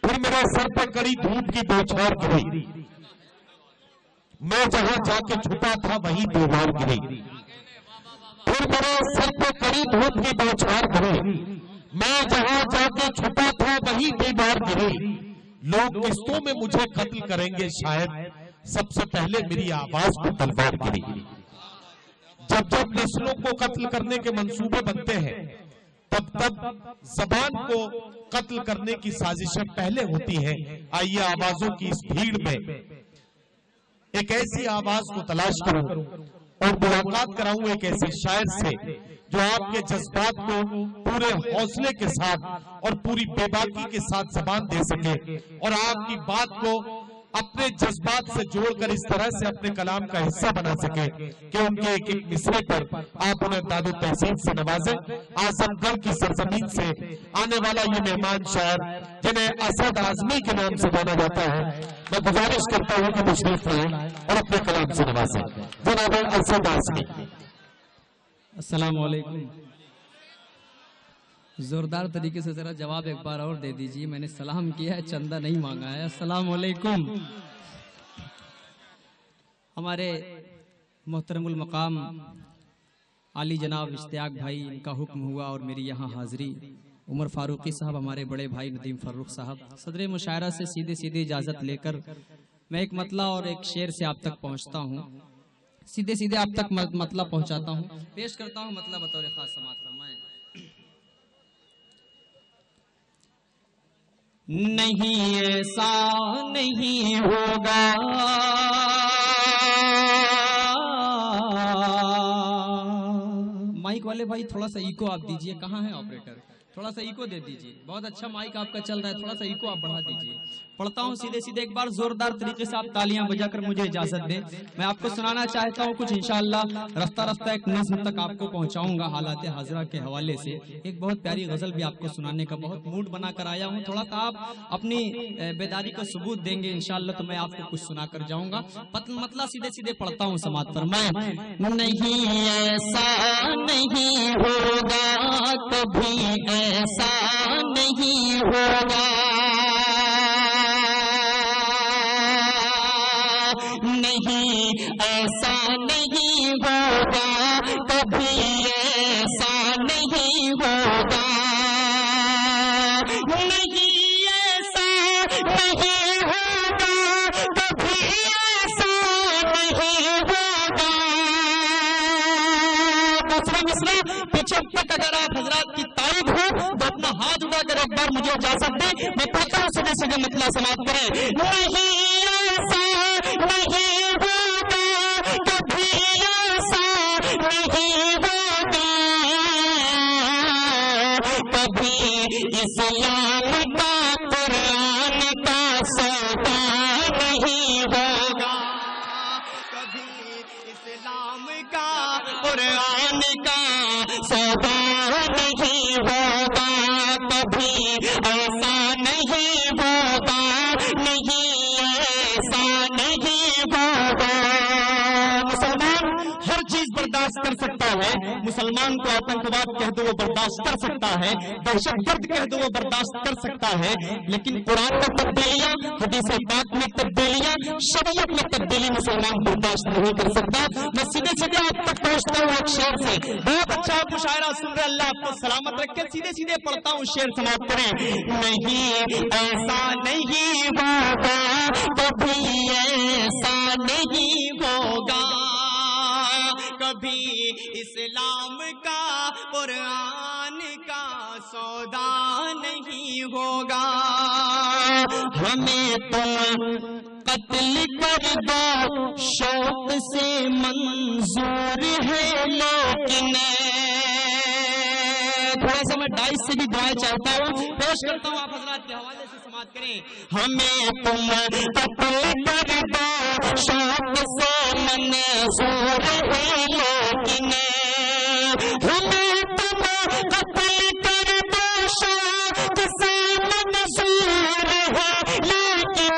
پھر میرے سر پر کڑی دھوپ کی بوچھار گری، میں جہاں جا کے چھپا تھا وہی دیوار گری۔ پھر میرے سر پر کڑی دھوپ کی بوچھار گری، میں جہاں جا کے چھپا تھا وہی دیوار گری۔ لوگ قسطوں میں مجھے قتل کریں گے شاید، سب سے پہلے میری آواز کو تلوار گری۔ جب جب نسلوں کو قتل کرنے کے منصوبے بنتے ہیں تب زبان کو قتل کرنے کی سازشیں پہلے ہوتی ہیں۔ آئیے آوازوں کی اس بھیڑ میں ایک ایسی آواز کو تلاش کروں اور ملاقات کراؤں ایک ایسے شاعر سے جو آپ کے جذبات کو پورے حوصلے کے ساتھ اور پوری بے باکی کے ساتھ زبان دے سکے اور آپ کی بات کو اپنے جذبات سے جوڑ کر اس طرح سے اپنے کلام کا حصہ بنا سکے کہ ان کے ایک ایک مصرے پر آپ انہیں داد و تحسین سے نوازیں۔ اعظم گڑھ کی سرزمین سے آنے والا یہ مہمان شاعر جنہیں اسد اعظمی کے نام سے جانا جاتا ہے، میں گزارش کرتا ہوں کہ تشریف لائیں اور اپنے کلام سے نوازیں۔ جناب اسد اعظمی۔ السلام علیکم۔ زوردار طریقے سے ذرا جواب ایک بار اور دے دیجیے، میں نے سلام کیا ہے، چندہ نہیں مانگا ہے۔ السلام علیکم۔ ہمارے محترم المقام علی جناب اشتیاق بھائی، ان کا حکم ہوا اور میری یہاں حاضری۔ عمر فاروقی صاحب، ہمارے بڑے بھائی ندیم فروخ صاحب، صدر مشاعرہ سے سیدھے اجازت لے کر میں ایک مطلع اور ایک شعر سے آپ تک پہنچتا ہوں، سیدھے آپ تک مطلع پہنچاتا ہوں، پیش کرتا ہوں مطلع بطور خاص سماعت فرمائیں۔ نہیں ایسا نہیں ہوگا، مائک والے بھائی تھوڑا سا ایکو آپ دیجئے، کہاں ہے آپریٹر؟ تھوڑا سا ایکو دے دیجئے، بہت اچھا مائک آپ کا چل رہا ہے، تھوڑا سا ایکو آپ بڑھا دیجئے۔ پڑھتا ہوں سیدھے ایک بار زوردار طریقے سے آپ تالیاں بجا کر مجھے اجازت دیں۔ میں آپ کو سنانا چاہتا ہوں کچھ انشاءاللہ رفتہ ایک نظم تک آپ کو پہنچاؤں گا حالات حاضرہ کے حوالے سے۔ ایک بہت پیاری غزل بھی آپ کو سنانے کا بہت موڈ بنا کر آیا ہوں، تھوڑا سا آپ اپنی بیداری کا ثبوت دیں گے انشاءاللہ تو میں آپ کو کچھ سنا کر جاؤں گا۔ مطلع سیدھے پڑھتا ہوں، سماعت فرمائیں۔ نہیں ایسا نہیں ہوگا، کبھی ایسا نہیں ہوگا، نہیں ایسا نہیں ہوگا، کبھی ایسا نہیں ہوگا، نہیں ایسا نہیں ہوگا، کبھی ایسا نہیں ہوگا۔ دوسرا مصرع پیچھے تک اگر آپ حضرات کی تائید ہو تو اپنا ہاتھ اٹھا کر ایک بار مجھے اجازت دیں، میں پڑھتا ہوں سیدھے مطلع سماعت کریں۔ نہیں ایسا نہیں ہوگا، کبھی ایسا نہیں ہوگا، کبھی اسلام کا قرآن کا سودا نہیں ہوگا، کبھی اسلام کا قرآن کا سودا نہیں ہوگا، کبھی ایسا نہیں ہوگا، نہیں ایسا نہیں ہوگا۔ مسلمان ہر چیز برداشت کر سکتا ہے، مسلمان کو آتنکواد کہہ دو وہ برداشت کر سکتا ہے، دہشت گرد کہہ دو وہ برداشت کر سکتا ہے، لیکن قرآن میں تبدیلیاں، حدیث پاک میں تبدیلیاں، شریعت میں تبدیلی مسلمان برداشت نہیں کر سکتا۔ میں سیدھے آپ تک پہنچتا ہوں ایک شعر سے، بہت اچھا آپ مشاعرہ سن رہے، اللہ آپ کو سلامت رکھے۔ سیدھے پڑھتا ہوں، شعر سماعت کریں۔ نہیں ایسا نہیں ہوگا، کبھی ایسا نہیں ہوگا، کبھی اسلام کا قرآن کا سودا نہیں ہوگا، ہمیں تم قتل کر دو شوق سے منظور ہے، لیکن تھوڑا سا میں ڈائس سے بھی دعائیں چاہتا ہوں، پیش کرتا ہوں، آپ حضرات کے حوالے سے سماعت کریں۔ ہمیں تم قتل کر دو شوق سے منظور ہے، لیکن ہمیں تم قتل کر دو شوق سے منظور ہے، لیکن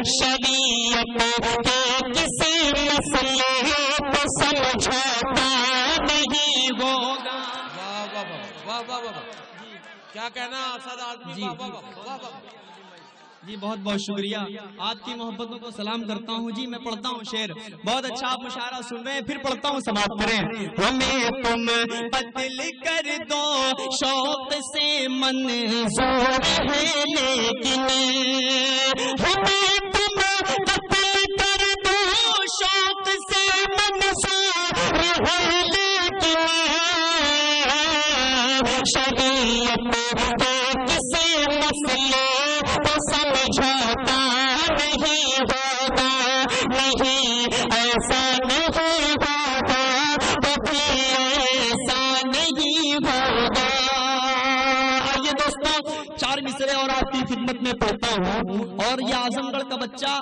شریعت کے کسی مسئلے کو سمجھاتا نہیں ہوگا۔ واہ واہ واہ واہ واہ واہ، کیا کیا کہنا اسد آدمی جی بابا جی بہت بہت شکریہ، آپ کی محبتوں کو سلام کرتا ہوں جی۔ میں پڑھتا ہوں شعر، بہت اچھا آپ مشاعرہ سن رہے ہیں، پھر پڑھتا ہوں سماعت کریں۔ ہمیں تم بدل کر دو شوق سے منظور ہے لیکن ہمیں تم بدل کر دو شوق سے منظور ہے لیکن شریعت کسی مسئلے کو سمجھاتا نہیں ہوگا، نہیں ایسا نہیں ہوگا، کبھی ایسا نہیں ہوگا۔ آئیے دوستوں، چار مصرے اور آپ کی خدمت میں پڑھتا ہوں۔ اور یہ اعظم گڑھ کا بچہ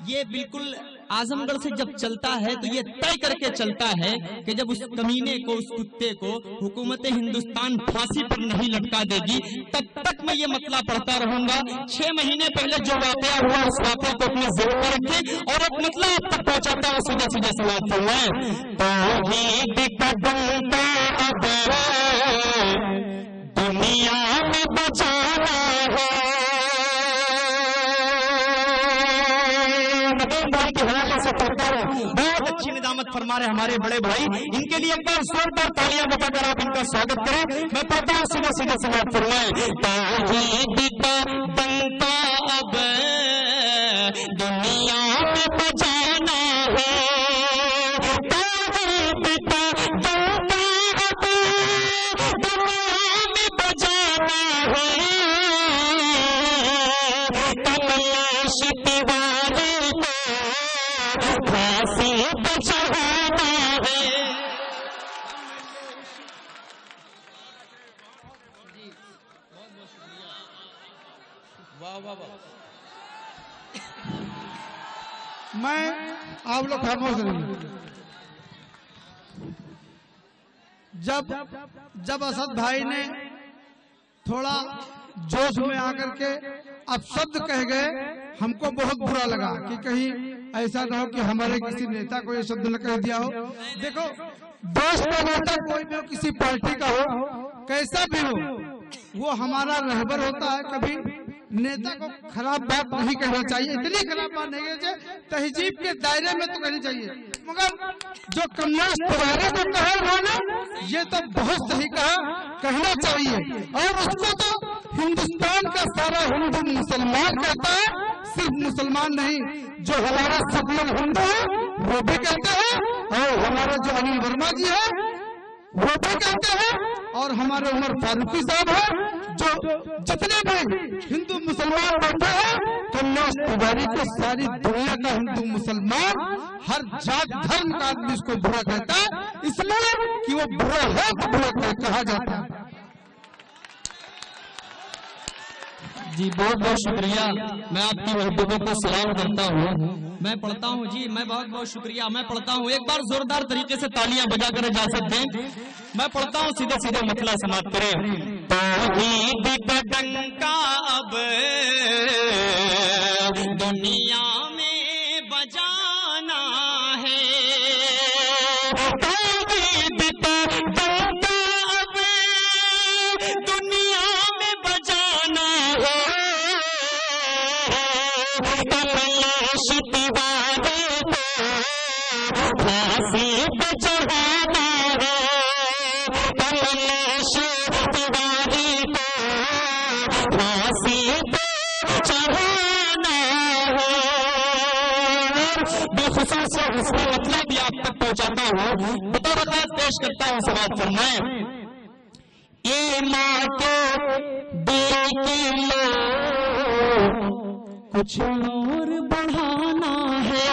یہ بالکل اعظم گڑھ سے جب چلتا ہے تو یہ طے کر کے چلتا ہے کہ جب اس کمینے کو، اس کتے کو حکومت ہندوستان پھانسی پر نہیں لٹکا دے گی تب تک میں یہ مطلع پڑھتا رہوں گا۔ 6 مہینے پہلے جو واقعہ ہوا اس واقعے کو اپنے ذہن میں رکھیں اور ایک مطلع آپ تک پہنچاتا ہوں، سیدھے سیدھے سوال فرمائیں۔ توحید کا ڈنکا اب دنیا میں بجانا ہے، بہت اچھی ندامت فرما رہے ہمارے بڑے بھائی، ان کے لیے ایک بار زوردار تالیاں بجا کر آپ ان کا سواگت کریں۔ میں پڑھتا ہوں، سیدھے سیدھے سماعت فرمائیں۔ توحید کا ڈنکا اب دنیا میں بجانا ہے، توحید کا ڈنکا اب دنیا میں بجانا ہے، کملیش تیواری کو پھانسی پہ چڑھانا ہے۔ میں آپ لوگ خاموش رہیے۔ جب اسد بھائی نے تھوڑا جوش میں آ کر کے اب شبد کہہ گئے، ہم کو بہت برا لگا کہ کہیں ایسا نہ ہو کہ ہمارے کسی نیتا کو یہ شبد نہ کہہ دیا ہو۔ دیکھو، دیش کا نیتا کوئی بھی ہو، کسی پارٹی کا ہو، کیسا بھی ہو، وہ ہمارا رہبر ہوتا ہے۔ کبھی نیتا کو خراب بات نہیں کہنا چاہیے، اتنی خراب بات نہیں کہنا چاہیے، تہذیب کے دائرے میں تو کہنی چاہیے، مگر جو کملیش تیواری کو کہا انہوں نے یہ تو بہت صحیح کہنا چاہیے، اور اس کو تو ہندوستان کا سارا ہندو مسلمان کہتا ہے، صرف مسلمان نہیں، جو ہمارا سیکولر ہندو ہے وہ بھی کہتے ہیں، اور ہمارا جو انل ورما جی ہے وہ بھی کہتے ہیں، اور ہمارے عمر فاروقی صاحب ہیں، جو جتنے بھی ہندو مسلمان بنتے ہیں، کملیش تیواری کو ساری دنیا کا ہندو مسلمان، ہر جات دھرم کا آدمی اس کو برا کہتا ہے، اس لیے کہ وہ برا ہے تو برا کہا جاتا ہے۔ جی بہت بہت شکریہ، میں آپ کی محبتوں کو سلام کرتا ہوں۔ میں پڑھتا ہوں جی، میں بہت بہت شکریہ، میں پڑھتا ہوں، ایک بار زوردار طریقے سے تالیاں بجا کر اجازت دیں۔ میں پڑھتا ہوں، سیدھے سیدھے مطلع سماعت کریں۔ توحید کا ڈنکا اب دنیا میں بجانا ہے، توحید کا ڈنکا اب دنیا میں بجانا ہے، کملیش تیواری کو پھانسی پہ چڑھانا ہے، کملیش تیواری کو پھانسی پہ چڑھانا ہے۔ بخصوص اس کا مطلب بھی آپ تک پہنچاتا ہوں، بطور خاص پیش کرتا ہوں، سماعت فرمائیں۔ یہ ماں کے دل کی لو کچھ اور بڑھانا ہے،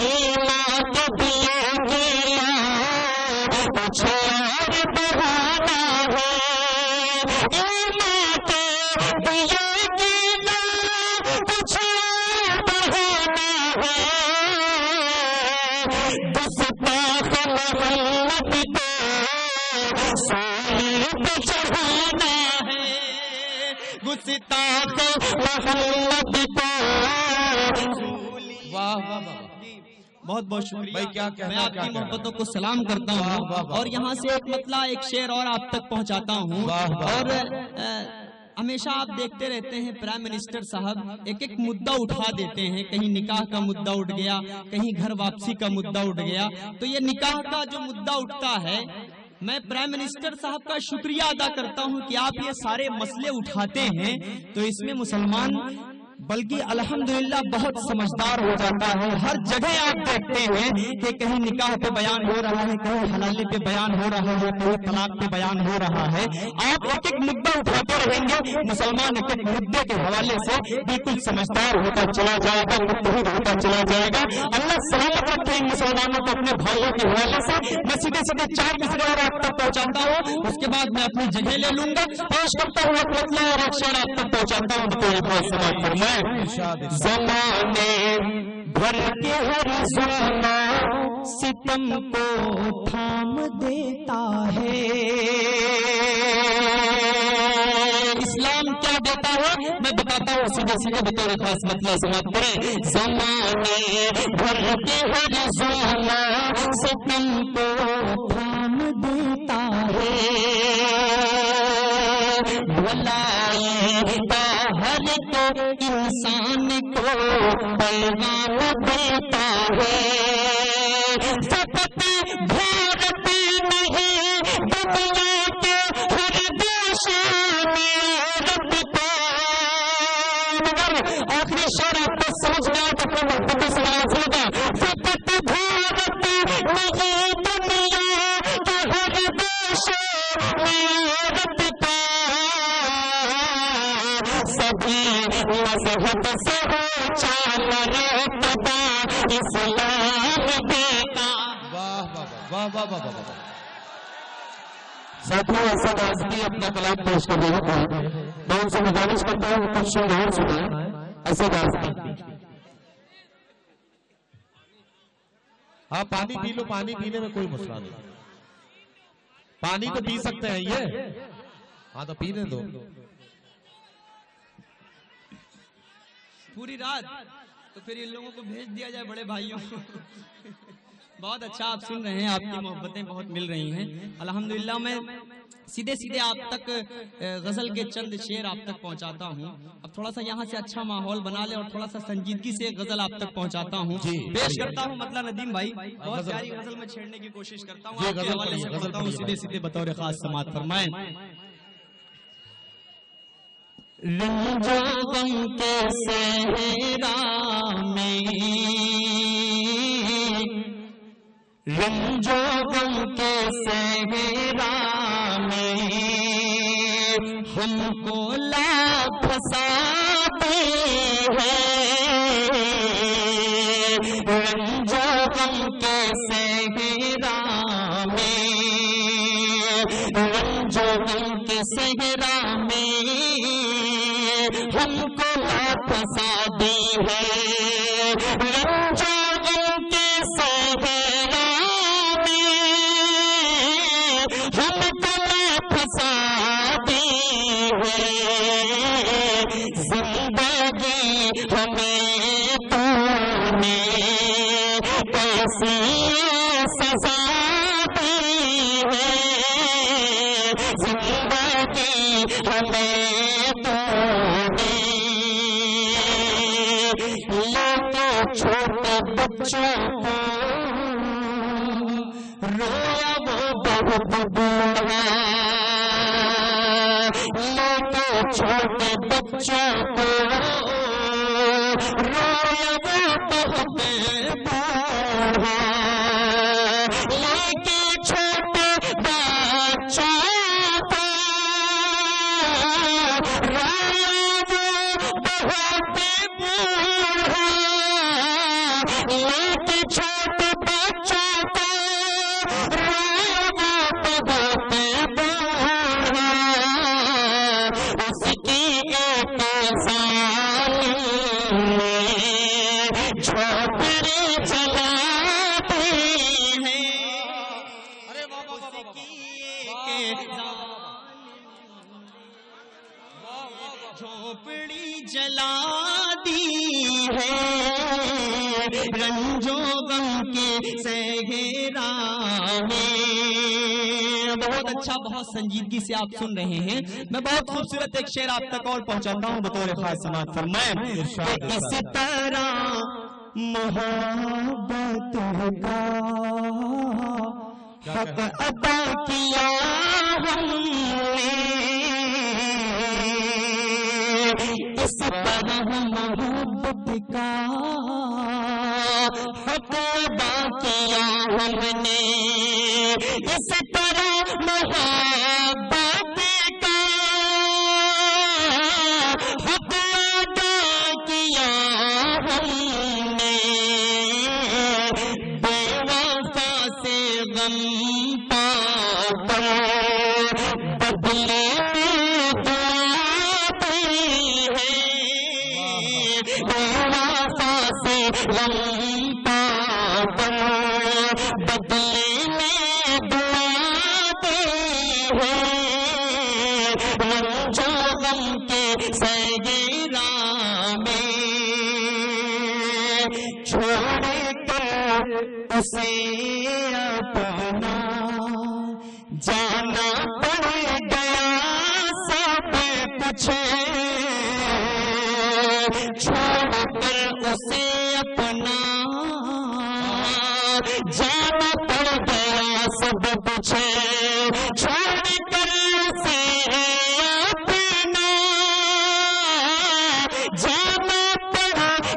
یہ ماں کے دل کی لو کچھ اور بڑھانا ہے، یہ ماں کے دل کی لو کچھ اور بڑھانا ہے، گستاخ محمد کو صلیب پہ چڑھانا ہے، گستاخ محمد کو۔ واہ واہ واہ، بہت بہت شکریہ بھائی کیا کہنا، میں آپ کیا کی کہنا؟ محبتوں کو سلام کرتا واہ، واہ، ہوں واہ۔ اور یہاں سے ایک مطلع ایک شعر اور آپ تک پہنچاتا ہوں واہ، واہ۔ اور ہمیشہ آپ دیکھتے رہتے ہیں پرائم منسٹر صاحب ایک ایک مدعا اٹھا دیتے ہیں، کہیں نکاح کا مدعا اٹھ گیا، کہیں گھر واپسی کا مدعا اٹھ گیا، تو یہ نکاح کا جو مدعا اٹھتا ہے میں پرائم منسٹر صاحب کا شکریہ ادا کرتا ہوں کہ آپ یہ سارے مسئلے اٹھاتے ہیں، تو اس میں مسلمان بلکہ الحمدللہ بہت سمجھدار ہو جاتا ہے۔ ہر جگہ آپ دیکھتے ہیں کہ کہیں نکاح پہ بیان ہو رہا ہے، کہیں حلالی پہ بیان ہو رہا ہے، کہیں طلاق پہ بیان ہو رہا ہے۔ آپ ایک ایک مدعا اٹھاتے رہیں گے، مسلمان ایک ایک مدعے کے حوالے سے بالکل سمجھدار ہوتا چلا جائے گا، متحد ہوتا چلا جائے گا۔ اللہ سلامت رکھے ان مسلمانوں کو اپنے بھائیوں کے حوالے سے۔ میں سیدھے سیدھے 4 مصرے اور آپ تک پہنچاتا ہوں، اس کے بعد میں اپنی جگہ لے لوں گا، پیش کرتا ہوں ایک مطلع اور ایک شعر آپ تک پہنچاتا ہوں، تو یہ بہت سماعت فرمائیں۔ زمانے بھر کے ہر ظلم ستم کو تھام دیتا ہے۔ اسلام کیا دیتا ہے میں بتاتا ہوں، سیدھے سیدھے بطور خاص مطلب سماعت کریں۔ زمانے بھر کے ہر ظلم ستم کو تھام دیتا ہے، بھلائی کا ہر ایک انسان کو پیغام دیتا ہے۔ فقط بھارت نہیں دنیا کے ہر دیش میں رکھتا، مگر آخری شعر آپ کو سمجھ گیا تو پھر محبت سے نواز ہوگا۔ فقط بھارت نہیں دنیا کے ہر دیش میں رکھتا، سبھی مذہب سے چال رکھتا اسلام دیتا۔ واہ واہ واہ واہ واہ واہ واہ۔ ساتھیوں ایسا نازمی اپنا کلام پیش کر رہے ہیں، میں ان سے گزارش کرتا ہوں کچھ شعر اور سنائیں ایسا نازمی۔ ہاں پانی پی لو، پانی پینے میں کوئی مسئلہ نہیں، پانی تو پی سکتے ہیں یہ، ہاں تو پینے دو۔ پوری رات تو پھر ان لوگوں کو بھیج دیا جائے بڑے بھائیوں کو۔ بہت اچھا آپ سن رہے ہیں، آپ کی محبتیں بہت مل رہی ہیں الحمدللہ۔ میں سیدھے سیدھے آپ تک غزل کے چند شعر آپ تک پہنچاتا ہوں۔ اب تھوڑا سا یہاں سے اچھا ماحول بنا لے اور تھوڑا سا سنجیدگی سے غزل آپ تک پہنچاتا ہوں، پیش کرتا ہوں مطلب ندیم بھائی، بہت پیاری غزل میں چھیڑنے کی کوشش کرتا ہوں، آپ کے حوالے سے پڑھتا ہوں، سیدھے سیدھے بطور خاص سماعت فرمائیں۔ رنج و غم کے صحرا میں، رنج و غم کے صحرا میں ہم کو لا پھنساتے ہیں، رنج و غم کے صحرا میں، رنج و غم کے صحرا میں ہم کو لا پھنسا دی ہے، رنج و غم کے صحرا میں ہم کو لا پھنسا دی ہے، زندگی ہمیں تو نے کیسی سزا دی ہے، زندگی ہمیں چھوٹے بچوں کو رویا وہ بہت بوڑھا، لے چھوٹے بچوں کو رویا وہ بہت بوڑھا، لے کے چھوٹے بچوں کو رویا وہ بہت بوڑھا، لیکن چھوٹے بچوں کو رویا بہت بوڑھا، اس کی ایک جھونپڑی جلا دی ہے رنجو غم کے صحرا میں. بہت اچھا، بہت سنجیدگی سے آپ سن رہے ہیں. میں بہت خوبصورت ایک شعر آپ تک اور پہنچاتا ہوں بطور خاص سماعت فرمائیں. اس طرح محبت کا حق ادا کیا ہم نے، اس طرح محبت کا حق ادا کیا ہم نے، اس طرح محبت کا حق ادا کیا ہم نے، بے وفا سے غم پا کر بدلے میں دعا ہے، بے وفا سے غم پا کر بدلے میں دعا ہے، رنجو غم کے صحرا میں چھوڑ کر اسے اپنا جانا پڑ گیا سب کچھ، چھوڑ کر اسے اپنا جانا پڑ گیا سب کچھ، چھوڑ کر اسے اپنا جانا پڑ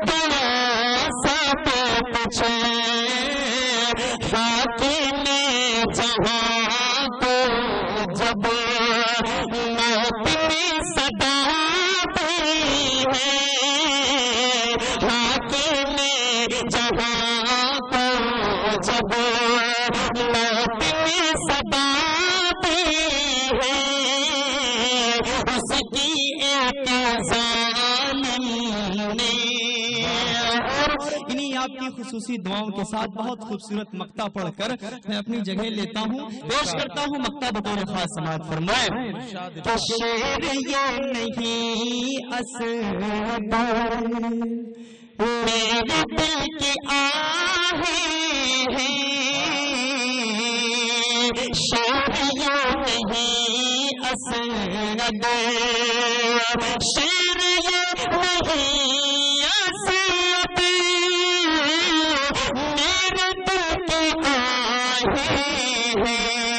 گیا سب کچھ، حاکم جہاں کو جب موت میں صدا دی ہے، حاکم جہاں کو جب موت میں صدا دی ہے، اس کی ایک ظالم نے. اور انہی آپ کی خصوصی دعاؤں کے ساتھ بہت خوبصورت مقطع پڑھ کر میں اپنی جگہ لیتا ہوں، پیش کرتا ہوں مقطع بطور خاص سماعت فرمائیں. تو شعر یہ نہیں اسد میرے دل کی آہیں ہیں، شعر یہ نہیں اسد، شعر یہ نہیں اسد میرے دل کی آہیں ہیں،